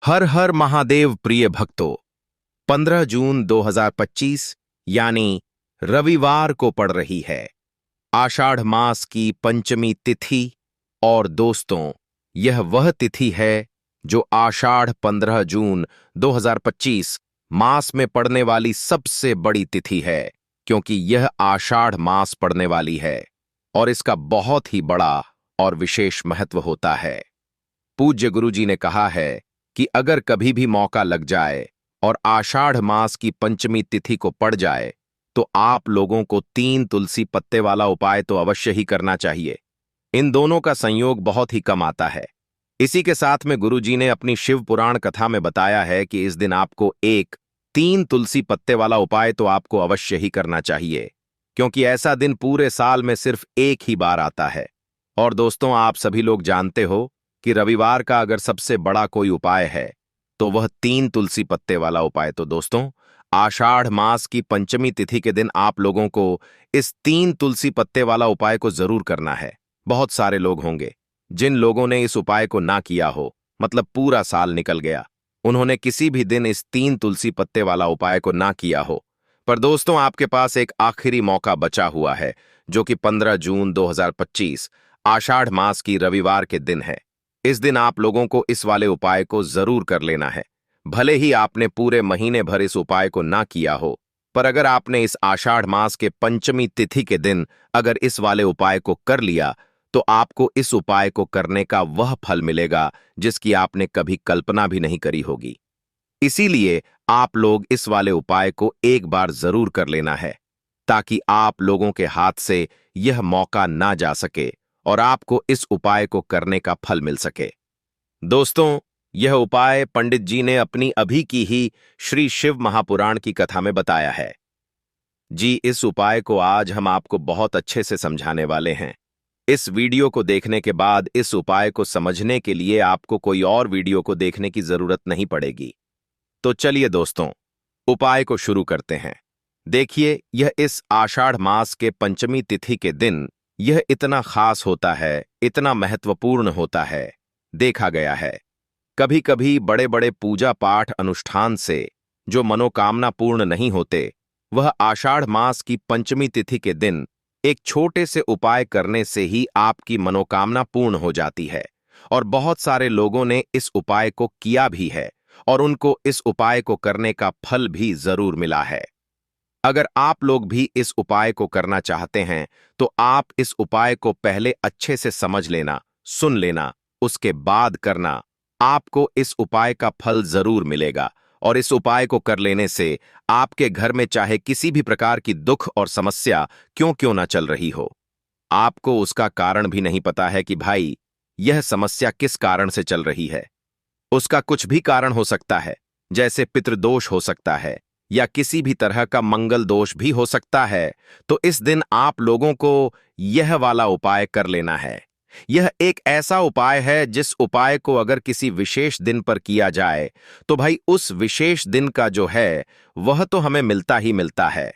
हर हर महादेव प्रिय भक्तों, 15 जून 2025 यानी रविवार को पड़ रही है आषाढ़ मास की पंचमी तिथि। और दोस्तों, यह वह तिथि है जो आषाढ़ 15 जून 2025 मास में पड़ने वाली सबसे बड़ी तिथि है, क्योंकि यह आषाढ़ मास पड़ने वाली है और इसका बहुत ही बड़ा और विशेष महत्व होता है। पूज्य गुरुजी ने कहा है कि अगर कभी भी मौका लग जाए और आषाढ़ मास की पंचमी तिथि को पड़ जाए तो आप लोगों को 3 तुलसी पत्ते वाला उपाय तो अवश्य ही करना चाहिए। इन दोनों का संयोग बहुत ही कम आता है। इसी के साथ में गुरुजी ने अपनी शिव पुराण कथा में बताया है कि इस दिन आपको 3 तुलसी पत्ते वाला उपाय तो आपको अवश्य ही करना चाहिए, क्योंकि ऐसा दिन पूरे साल में सिर्फ एक ही बार आता है। और दोस्तों, आप सभी लोग जानते हो कि रविवार का अगर सबसे बड़ा कोई उपाय है तो वह 3 तुलसी पत्ते वाला उपाय। तो दोस्तों, आषाढ़ मास की पंचमी तिथि के दिन आप लोगों को इस 3 तुलसी पत्ते वाला उपाय को जरूर करना है। बहुत सारे लोग होंगे जिन लोगों ने इस उपाय को ना किया हो, मतलब पूरा साल निकल गया, उन्होंने किसी भी दिन इस 3 तुलसी पत्ते वाला उपाय को ना किया हो। पर दोस्तों, आपके पास एक आखिरी मौका बचा हुआ है, जो कि 15 जून 2025 आषाढ़ मास की रविवार के दिन है। इस दिन आप लोगों को इस वाले उपाय को जरूर कर लेना है। भले ही आपने पूरे महीने भर इस उपाय को ना किया हो, पर अगर आपने इस आषाढ़ मास के पंचमी तिथि के दिन अगर इस वाले उपाय को कर लिया तो आपको इस उपाय को करने का वह फल मिलेगा जिसकी आपने कभी कल्पना भी नहीं करी होगी। इसीलिए आप लोग इस वाले उपाय को एक बार जरूर कर लेना है, ताकि आप लोगों के हाथ से यह मौका ना जा सके और आपको इस उपाय को करने का फल मिल सके। दोस्तों, यह उपाय पंडित जी ने अपनी अभी की ही श्री शिव महापुराण की कथा में बताया है। जी, इस उपाय को आज हम आपको बहुत अच्छे से समझाने वाले हैं। इस वीडियो को देखने के बाद इस उपाय को समझने के लिए आपको कोई और वीडियो को देखने की जरूरत नहीं पड़ेगी। तो चलिए दोस्तों, उपाय को शुरू करते हैं। देखिए, यह इस आषाढ़ मास के पंचमी तिथि के दिन यह इतना खास होता है, इतना महत्वपूर्ण होता है। देखा गया है कभी कभी बड़े बड़े पूजा पाठ अनुष्ठान से जो मनोकामना पूर्ण नहीं होते, वह आषाढ़ मास की पंचमी तिथि के दिन एक छोटे से उपाय करने से ही आपकी मनोकामना पूर्ण हो जाती है। और बहुत सारे लोगों ने इस उपाय को किया भी है और उनको इस उपाय को करने का फल भी जरूर मिला है। अगर आप लोग भी इस उपाय को करना चाहते हैं तो आप इस उपाय को पहले अच्छे से समझ लेना, सुन लेना, उसके बाद करना। आपको इस उपाय का फल जरूर मिलेगा और इस उपाय को कर लेने से आपके घर में चाहे किसी भी प्रकार की दुख और समस्या क्यों ना चल रही हो, आपको उसका कारण भी नहीं पता है कि भाई यह समस्या किस कारण से चल रही है। उसका कुछ भी कारण हो सकता है, जैसे पितृदोष हो सकता है या किसी भी तरह का मंगल दोष भी हो सकता है। तो इस दिन आप लोगों को यह वाला उपाय कर लेना है। यह एक ऐसा उपाय है जिस उपाय को अगर किसी विशेष दिन पर किया जाए तो भाई उस विशेष दिन का जो है वह तो हमें मिलता ही मिलता है,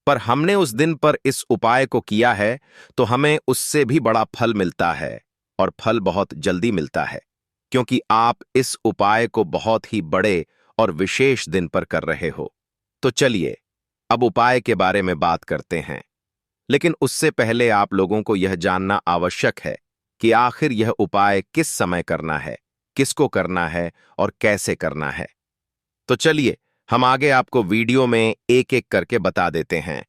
पर हमने उस दिन पर इस उपाय को किया है तो हमें उससे भी बड़ा फल मिलता है, और फल बहुत जल्दी मिलता है, क्योंकि आप इस उपाय को बहुत ही बड़े और विशेष दिन पर कर रहे हो। तो चलिए अब उपाय के बारे में बात करते हैं, लेकिन उससे पहले आप लोगों को यह जानना आवश्यक है कि आखिर यह उपाय किस समय करना है, किसको करना है और कैसे करना है। तो चलिए हम आगे आपको वीडियो में एक एक करके बता देते हैं।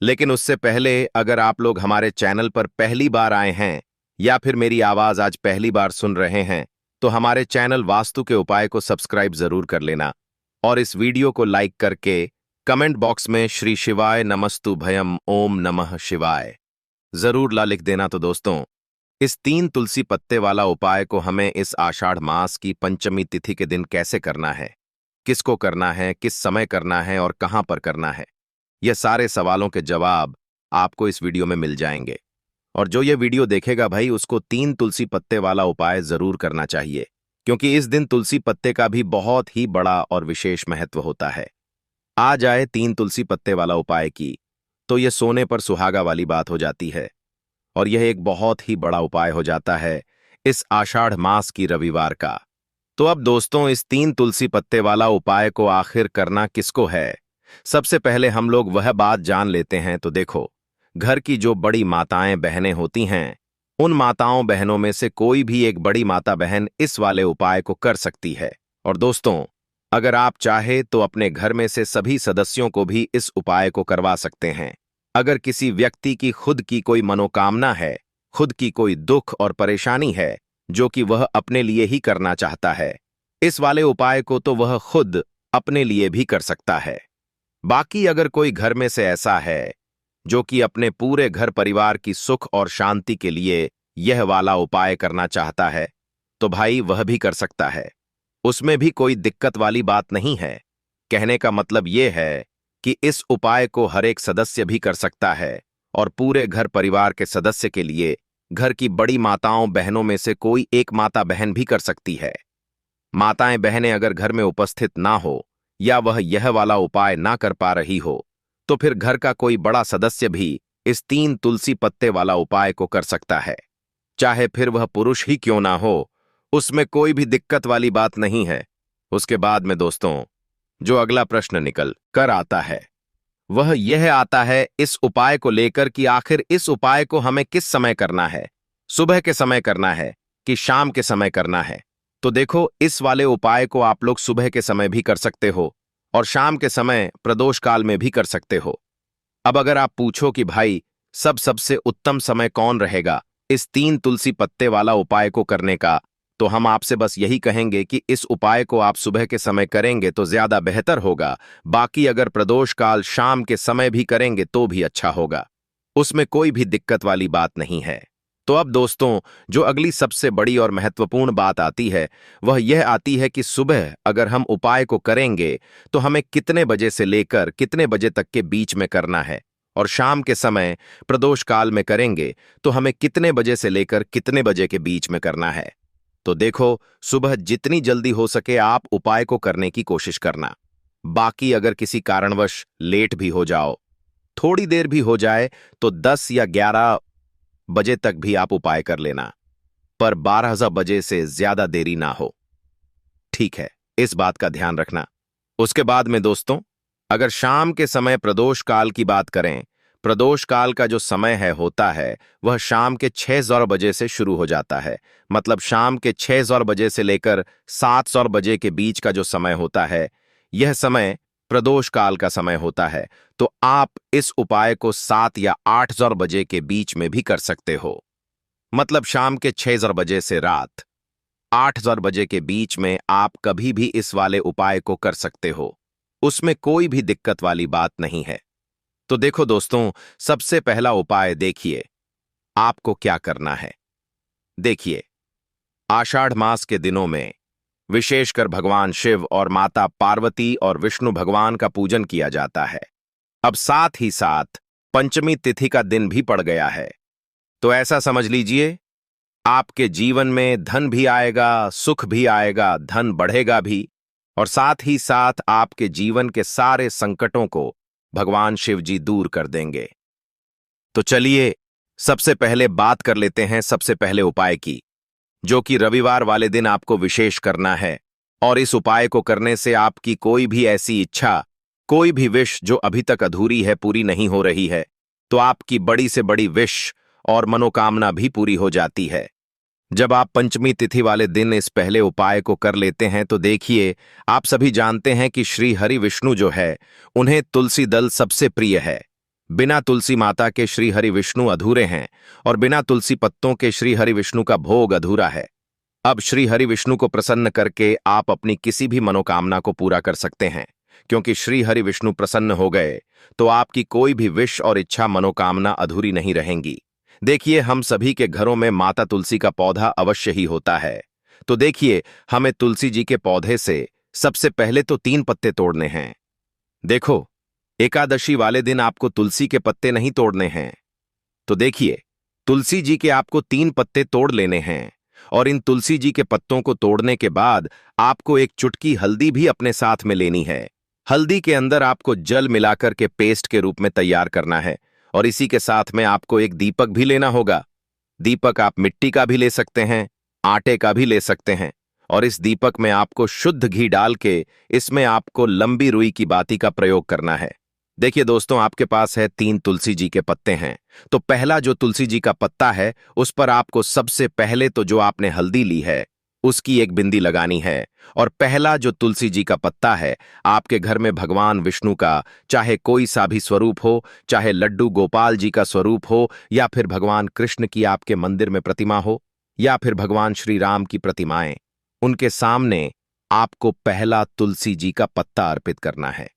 लेकिन उससे पहले अगर आप लोग हमारे चैनल पर पहली बार आए हैं या फिर मेरी आवाज आज पहली बार सुन रहे हैं तो हमारे चैनल वास्तु के उपाय को सब्सक्राइब जरूर कर लेना और इस वीडियो को लाइक करके कमेंट बॉक्स में श्री शिवाय नमस्तु भयम ओम नमः शिवाय जरूर ला लिख देना। तो दोस्तों, इस 3 तुलसी पत्ते वाला उपाय को हमें इस आषाढ़ मास की पंचमी तिथि के दिन कैसे करना है, किसको करना है, किस समय करना है और कहां पर करना है, यह सारे सवालों के जवाब आपको इस वीडियो में मिल जाएंगे। और जो ये वीडियो देखेगा भाई, उसको 3 तुलसी पत्ते वाला उपाय जरूर करना चाहिए, क्योंकि इस दिन तुलसी पत्ते का भी बहुत ही बड़ा और विशेष महत्व होता है। आ जाए 3 तुलसी पत्ते वाला उपाय की तो यह सोने पर सुहागा वाली बात हो जाती है और यह एक बहुत ही बड़ा उपाय हो जाता है इस आषाढ़ मास की रविवार का। तो अब दोस्तों, इस 3 तुलसी पत्ते वाला उपाय को आखिर करना किसको है? सबसे पहले हम लोग वह बात जान लेते हैं। तो देखो, घर की जो बड़ी माताएं बहनें होती हैं, उन माताओं बहनों में से कोई भी एक बड़ी माता बहन इस वाले उपाय को कर सकती है। और दोस्तों, अगर आप चाहे तो अपने घर में से सभी सदस्यों को भी इस उपाय को करवा सकते हैं। अगर किसी व्यक्ति की खुद की कोई मनोकामना है, खुद की कोई दुख और परेशानी है जो कि वह अपने लिए ही करना चाहता है, इस वाले उपाय को तो वह खुद अपने लिए भी कर सकता है। बाकी अगर कोई घर में से ऐसा है जो कि अपने पूरे घर परिवार की सुख और शांति के लिए यह वाला उपाय करना चाहता है, तो भाई वह भी कर सकता है। उसमें भी कोई दिक्कत वाली बात नहीं है। कहने का मतलब यह है कि इस उपाय को हर एक सदस्य भी कर सकता है और पूरे घर परिवार के सदस्य के लिए घर की बड़ी माताओं बहनों में से कोई एक माता बहन भी कर सकती है। माताएं बहनें अगर घर में उपस्थित ना हो या वह यह वाला उपाय ना कर पा रही हो, तो फिर घर का कोई बड़ा सदस्य भी इस 3 तुलसी पत्ते वाला उपाय को कर सकता है। चाहे फिर वह पुरुष ही क्यों ना हो, उसमें कोई भी दिक्कत वाली बात नहीं है। उसके बाद में दोस्तों, जो अगला प्रश्न निकल कर आता है वह यह आता है इस उपाय को लेकर कि आखिर इस उपाय को हमें किस समय करना है, सुबह के समय करना है कि शाम के समय करना है। तो देखो, इस वाले उपाय को आप लोग सुबह के समय भी कर सकते हो और शाम के समय प्रदोष काल में भी कर सकते हो। अब अगर आप पूछो कि भाई सबसे उत्तम समय कौन रहेगा इस 3 तुलसी पत्ते वाला उपाय को करने का, तो हम आपसे बस यही कहेंगे कि इस उपाय को आप सुबह के समय करेंगे तो ज्यादा बेहतर होगा। बाकी अगर प्रदोष काल शाम के समय भी करेंगे तो भी अच्छा होगा, उसमें कोई भी दिक्कत वाली बात नहीं है। तो अब दोस्तों, जो अगली सबसे बड़ी और महत्वपूर्ण बात आती है वह यह आती है कि सुबह अगर हम उपाय को करेंगे तो हमें कितने बजे से लेकर कितने बजे तक के बीच में करना है, और शाम के समय प्रदोष काल में करेंगे तो हमें कितने बजे से लेकर कितने बजे के बीच में करना है। तो देखो, सुबह जितनी जल्दी हो सके आप उपाय को करने की कोशिश करना। बाकी अगर किसी कारणवश लेट भी हो जाओ, थोड़ी देर भी हो जाए, तो 10 या 11 बजे तक भी आप उपाय कर लेना, पर 12 बजे से ज्यादा देरी ना हो। ठीक है, इस बात का ध्यान रखना। उसके बाद में दोस्तों, अगर शाम के समय प्रदोष काल की बात करें, प्रदोष काल का जो समय होता है वह शाम के 6 बजे से शुरू हो जाता है। मतलब शाम के 6 बजे से लेकर 7 बजे के बीच का जो समय होता है, यह समय प्रदोष काल का समय होता है। तो आप इस उपाय को 7 या 8 बजे के बीच में भी कर सकते हो। मतलब शाम के 6 बजे से रात 8 बजे के बीच में आप कभी भी इस वाले उपाय को कर सकते हो, उसमें कोई भी दिक्कत वाली बात नहीं है। तो देखो दोस्तों, सबसे पहला उपाय देखिए आपको क्या करना है। देखिए, आषाढ़ मास के दिनों में विशेषकर भगवान शिव और माता पार्वती और विष्णु भगवान का पूजन किया जाता है। अब साथ ही साथ पंचमी तिथि का दिन भी पड़ गया है, तो ऐसा समझ लीजिए आपके जीवन में धन भी आएगा, सुख भी आएगा, धन बढ़ेगा भी, और साथ ही साथ आपके जीवन के सारे संकटों को भगवान शिव जी दूर कर देंगे। तो चलिए सबसे पहले बात कर लेते हैं सबसे पहले उपाय की, जो कि रविवार वाले दिन आपको विशेष करना है। और इस उपाय को करने से आपकी कोई भी ऐसी इच्छा, कोई भी विश जो अभी तक अधूरी है, पूरी नहीं हो रही है, तो आपकी बड़ी से बड़ी विश और मनोकामना भी पूरी हो जाती है। जब आप पंचमी तिथि वाले दिन इस पहले उपाय को कर लेते हैं तो देखिए, आप सभी जानते हैं कि श्री हरि विष्णु जो है, उन्हें तुलसी दल सबसे प्रिय है। बिना तुलसी माता के श्री हरि विष्णु अधूरे हैं और बिना तुलसी पत्तों के श्री हरि विष्णु का भोग अधूरा है। अब श्री हरि विष्णु को प्रसन्न करके आप अपनी किसी भी मनोकामना को पूरा कर सकते हैं, क्योंकि श्री हरि विष्णु प्रसन्न हो गए तो आपकी कोई भी विश और इच्छा मनोकामना अधूरी नहीं रहेंगी। देखिए, हम सभी के घरों में माता तुलसी का पौधा अवश्य ही होता है। तो देखिए, हमें तुलसी जी के पौधे से सबसे पहले तो 3 पत्ते तोड़ने हैं। देखो, एकादशी वाले दिन आपको तुलसी के पत्ते नहीं तोड़ने हैं। तो देखिए, तुलसी जी के आपको 3 पत्ते तोड़ लेने हैं, और इन तुलसी जी के पत्तों को तोड़ने के बाद आपको एक चुटकी हल्दी भी अपने साथ में लेनी है। हल्दी के अंदर आपको जल मिलाकर के पेस्ट के रूप में तैयार करना है, और इसी के साथ में आपको एक दीपक भी लेना होगा। दीपक आप मिट्टी का भी ले सकते हैं, आटे का भी ले सकते हैं, और इस दीपक में आपको शुद्ध घी डाल के इसमें आपको लंबी रुई की बाती का प्रयोग करना है। देखिए दोस्तों, आपके पास है 3 तुलसी जी के पत्ते हैं। तो पहला जो तुलसी जी का पत्ता है उस पर आपको सबसे पहले तो जो आपने हल्दी ली है उसकी एक बिंदी लगानी है। और पहला जो तुलसी जी का पत्ता है, आपके घर में भगवान विष्णु का चाहे कोई सा भी स्वरूप हो, चाहे लड्डू गोपाल जी का स्वरूप हो, या फिर भगवान कृष्ण की आपके मंदिर में प्रतिमा हो, या फिर भगवान श्री राम की प्रतिमाएं, उनके सामने आपको पहला तुलसी जी का पत्ता अर्पित करना है।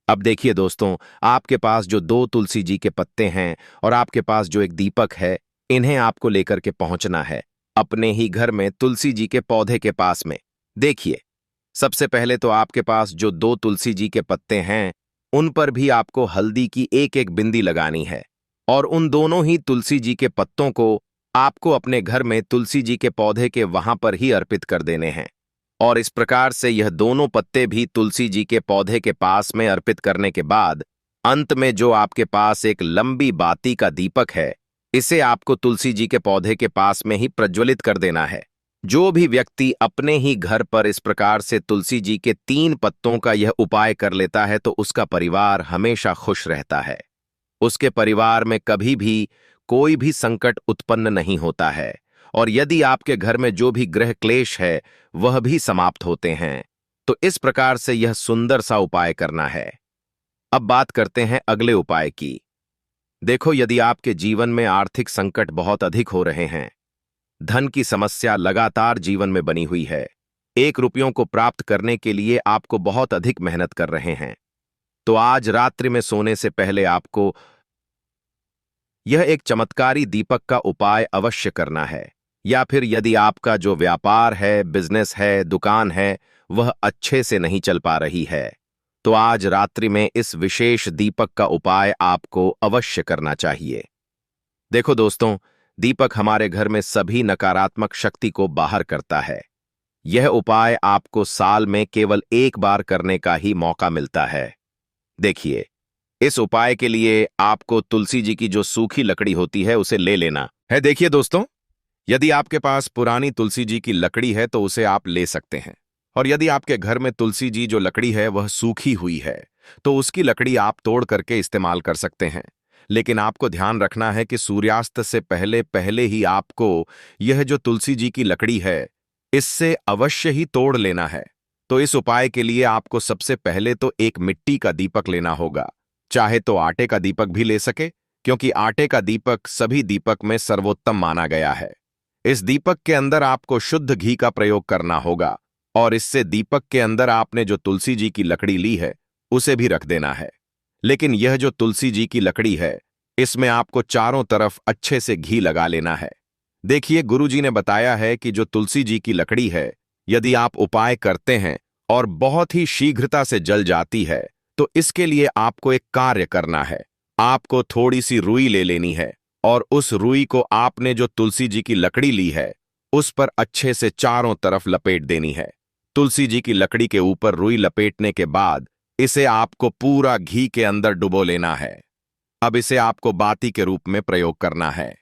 अब देखिए दोस्तों, आपके पास जो 2 तुलसी जी के पत्ते हैं और आपके पास जो एक दीपक है, इन्हें आपको लेकर के पहुंचना है अपने ही घर में तुलसी जी के पौधे के पास में। देखिए, सबसे पहले तो आपके पास जो 2 तुलसी जी के पत्ते हैं उन पर भी आपको हल्दी की एक एक बिंदी लगानी है, और उन दोनों ही तुलसी जी के पत्तों को आपको अपने घर में तुलसी जी के पौधे के वहां पर ही अर्पित कर देने हैं। और इस प्रकार से यह दोनों पत्ते भी तुलसी जी के पौधे के पास में अर्पित करने के बाद अंत में जो आपके पास एक लंबी बाती का दीपक है, इसे आपको तुलसी जी के पौधे के पास में ही प्रज्वलित कर देना है। जो भी व्यक्ति अपने ही घर पर इस प्रकार से तुलसी जी के 3 पत्तों का यह उपाय कर लेता है तो उसका परिवार हमेशा खुश रहता है। उसके परिवार में कभी भी कोई भी संकट उत्पन्न नहीं होता है, और यदि आपके घर में जो भी ग्रह क्लेश है वह भी समाप्त होते हैं। तो इस प्रकार से यह सुंदर सा उपाय करना है। अब बात करते हैं अगले उपाय की। देखो, यदि आपके जीवन में आर्थिक संकट बहुत अधिक हो रहे हैं, धन की समस्या लगातार जीवन में बनी हुई है, 1 रुपयों को प्राप्त करने के लिए आपको बहुत अधिक मेहनत कर रहे हैं, तो आज रात्रि में सोने से पहले आपको यह एक चमत्कारी दीपक का उपाय अवश्य करना है। या फिर यदि आपका जो व्यापार है, बिजनेस है, दुकान है, वह अच्छे से नहीं चल पा रही है, तो आज रात्रि में इस विशेष दीपक का उपाय आपको अवश्य करना चाहिए। देखो दोस्तों, दीपक हमारे घर में सभी नकारात्मक शक्ति को बाहर करता है। यह उपाय आपको साल में केवल 1 बार करने का ही मौका मिलता है। देखिए, इस उपाय के लिए आपको तुलसी जी की जो सूखी लकड़ी होती है उसे ले लेना है। देखिए दोस्तों, यदि आपके पास पुरानी तुलसी जी की लकड़ी है तो उसे आप ले सकते हैं, और यदि आपके घर में तुलसी जी जो लकड़ी है वह सूखी हुई है तो उसकी लकड़ी आप तोड़ करके इस्तेमाल कर सकते हैं। लेकिन आपको ध्यान रखना है कि सूर्यास्त से पहले पहले ही आपको यह जो तुलसी जी की लकड़ी है इससे अवश्य ही तोड़ लेना है। तो इस उपाय के लिए आपको सबसे पहले तो एक मिट्टी का दीपक लेना होगा, चाहे तो आटे का दीपक भी ले सके, क्योंकि आटे का दीपक सभी दीपक में सर्वोत्तम माना गया है। इस दीपक के अंदर आपको शुद्ध घी का प्रयोग करना होगा, और इससे दीपक के अंदर आपने जो तुलसी जी की लकड़ी ली है उसे भी रख देना है। लेकिन यह जो तुलसी जी की लकड़ी है इसमें आपको चारों तरफ अच्छे से घी लगा लेना है। देखिए, गुरुजी ने बताया है कि जो तुलसी जी की लकड़ी है यदि आप उपाय करते हैं और बहुत ही शीघ्रता से जल जाती है, तो इसके लिए आपको एक कार्य करना है। आपको थोड़ी सी रुई ले लेनी है, और उस रुई को आपने जो तुलसी जी की लकड़ी ली है उस पर अच्छे से चारों तरफ लपेट देनी है। तुलसी जी की लकड़ी के ऊपर रुई लपेटने के बाद इसे आपको पूरा घी के अंदर डुबो लेना है। अब इसे आपको बाती के रूप में प्रयोग करना है।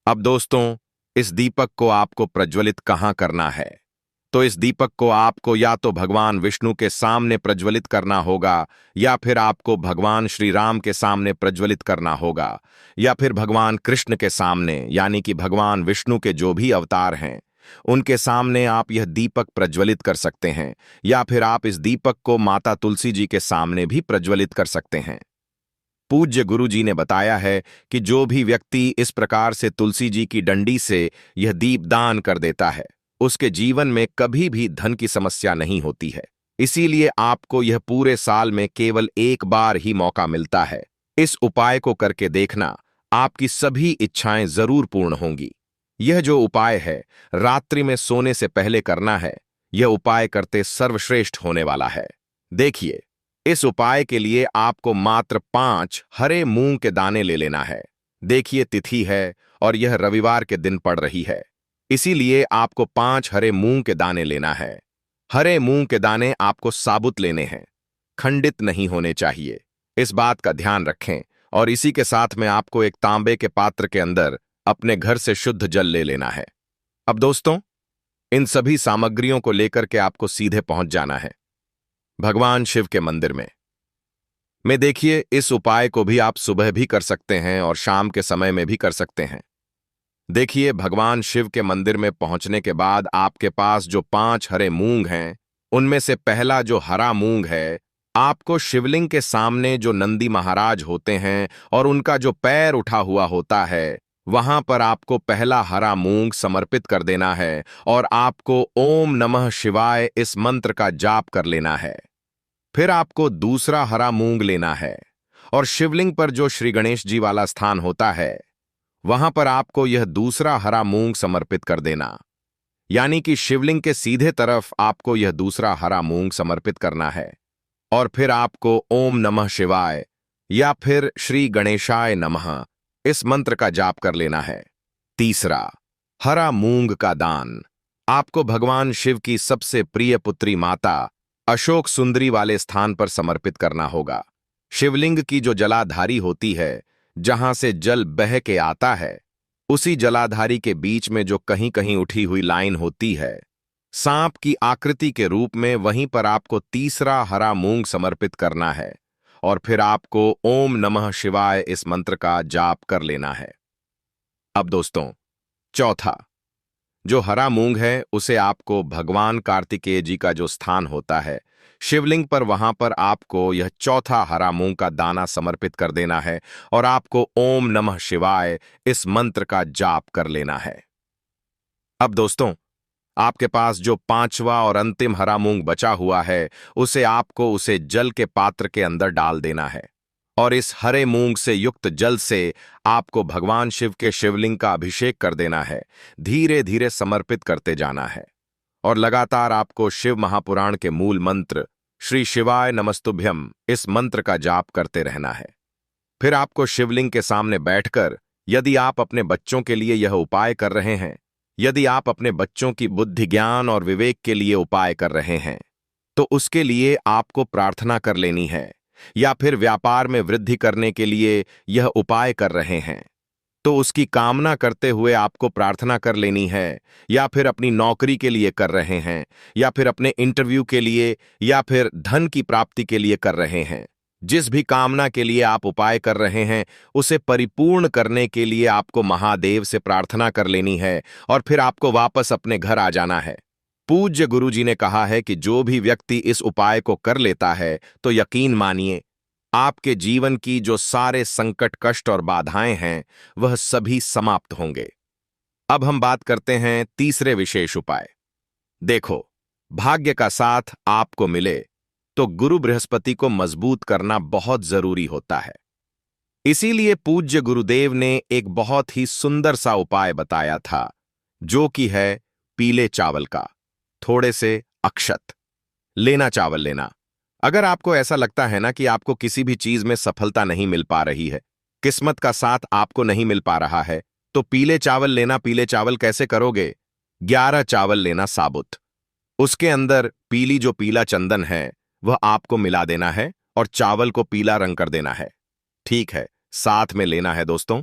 अब दोस्तों, इस दीपक को आपको प्रज्वलित कहाँ करना है? तो इस दीपक को आपको या तो भगवान विष्णु के सामने प्रज्वलित करना होगा, या फिर आपको भगवान श्री राम के सामने प्रज्वलित करना होगा, या फिर भगवान कृष्ण के सामने, यानी कि भगवान विष्णु के जो भी अवतार हैं उनके सामने आप यह दीपक प्रज्वलित कर सकते हैं, या फिर आप इस दीपक को माता तुलसी जी के सामने भी प्रज्वलित कर सकते हैं। पूज्य गुरु जी ने बताया है कि जो भी व्यक्ति इस प्रकार से तुलसी जी की डंडी से यह दीप दान कर देता है उसके जीवन में कभी भी धन की समस्या नहीं होती है। इसीलिए आपको यह पूरे साल में केवल 1 बार ही मौका मिलता है। इस उपाय को करके देखना, आपकी सभी इच्छाएं जरूर पूर्ण होंगी। यह जो उपाय है रात्रि में सोने से पहले करना है। यह उपाय करते सर्वश्रेष्ठ होने वाला है। देखिए, इस उपाय के लिए आपको मात्र 5 हरे मूंग के दाने ले लेना है। देखिए, तिथि है और यह रविवार के दिन पड़ रही है, इसीलिए आपको 5 हरे मूंग के दाने लेना है। हरे मूंग के दाने आपको साबुत लेने हैं, खंडित नहीं होने चाहिए। इस बात का ध्यान रखें। और इसी के साथ में आपको एक तांबे के पात्र के अंदर अपने घर से शुद्ध जल ले लेना है। अब दोस्तों, इन सभी सामग्रियों को लेकर के आपको सीधे पहुंच जाना है भगवान शिव के मंदिर में देखिए, इस उपाय को भी आप सुबह भी कर सकते हैं और शाम के समय में भी कर सकते हैं। देखिए, भगवान शिव के मंदिर में पहुंचने के बाद आपके पास जो 5 हरे मूंग हैं, उनमें से पहला जो हरा मूंग है, आपको शिवलिंग के सामने जो नंदी महाराज होते हैं और उनका जो पैर उठा हुआ होता है, वहां पर आपको पहला हरा मूंग समर्पित कर देना है और आपको ओम नमः शिवाय इस मंत्र का जाप कर लेना है। फिर आपको दूसरा हरा मूंग लेना है और शिवलिंग पर जो श्री गणेश जी वाला स्थान होता है, वहां पर आपको यह दूसरा हरा मूंग समर्पित कर देना। यानी कि शिवलिंग के सीधे तरफ आपको यह दूसरा हरा मूंग समर्पित करना है और फिर आपको ओम नमः शिवाय या फिर श्री गणेशाय नमः इस मंत्र का जाप कर लेना है। तीसरा, हरा मूंग का दान आपको भगवान शिव की सबसे प्रिय पुत्री माता अशोक सुंदरी वाले स्थान पर समर्पित करना होगा। शिवलिंग की जो जलाधारी होती है, जहां से जल बह के आता है, उसी जलाधारी के बीच में जो कहीं कहीं उठी हुई लाइन होती है, सांप की आकृति के रूप में, वहीं पर आपको तीसरा हरा मूंग समर्पित करना है और फिर आपको ओम नमः शिवाय इस मंत्र का जाप कर लेना है। अब दोस्तों, चौथा जो हरा मूंग है, उसे आपको भगवान कार्तिकेय जी का जो स्थान होता है शिवलिंग पर, वहां पर आपको यह चौथा हरा मूंग का दाना समर्पित कर देना है और आपको ओम नमः शिवाय इस मंत्र का जाप कर लेना है। अब दोस्तों, आपके पास जो 5वां और अंतिम हरा मूंग बचा हुआ है, उसे आपको उसे जल के पात्र के अंदर डाल देना है और इस हरे मूंग से युक्त जल से आपको भगवान शिव के शिवलिंग का अभिषेक कर देना है। धीरे धीरे समर्पित करते जाना है और लगातार आपको शिव महापुराण के मूल मंत्र श्री शिवाय नमस्तुभ्यम इस मंत्र का जाप करते रहना है। फिर आपको शिवलिंग के सामने बैठकर, यदि आप अपने बच्चों के लिए यह उपाय कर रहे हैं, यदि आप अपने बच्चों की बुद्धि, ज्ञान और विवेक के लिए उपाय कर रहे हैं, तो उसके लिए आपको प्रार्थना कर लेनी है। या फिर व्यापार में वृद्धि करने के लिए यह उपाय कर रहे हैं, तो उसकी कामना करते हुए आपको प्रार्थना कर लेनी है। या फिर अपनी नौकरी के लिए कर रहे हैं, या फिर अपने इंटरव्यू के लिए, या फिर धन की प्राप्ति के लिए कर रहे हैं, जिस भी कामना के लिए आप उपाय कर रहे हैं, उसे परिपूर्ण करने के लिए आपको महादेव से प्रार्थना कर लेनी है और फिर आपको वापस अपने घर आ जाना है। पूज्य गुरु जी ने कहा है कि जो भी व्यक्ति इस उपाय को कर लेता है, तो यकीन मानिए, आपके जीवन की जो सारे संकट, कष्ट और बाधाएं हैं, वह सभी समाप्त होंगे। अब हम बात करते हैं तीसरे विशेष उपाय। देखो, भाग्य का साथ आपको मिले तो गुरु बृहस्पति को मजबूत करना बहुत जरूरी होता है। इसीलिए पूज्य गुरुदेव ने एक बहुत ही सुंदर सा उपाय बताया था, जो कि है पीले चावल का थोड़े से अक्षत लेना, चावल लेना। अगर आपको ऐसा लगता है ना कि आपको किसी भी चीज में सफलता नहीं मिल पा रही है, किस्मत का साथ आपको नहीं मिल पा रहा है, तो पीले चावल लेना। पीले चावल कैसे करोगे? 11 चावल लेना साबुत, उसके अंदर पीली जो पीला चंदन है वह आपको मिला देना है और चावल को पीला रंग कर देना है। ठीक है, साथ में लेना है दोस्तों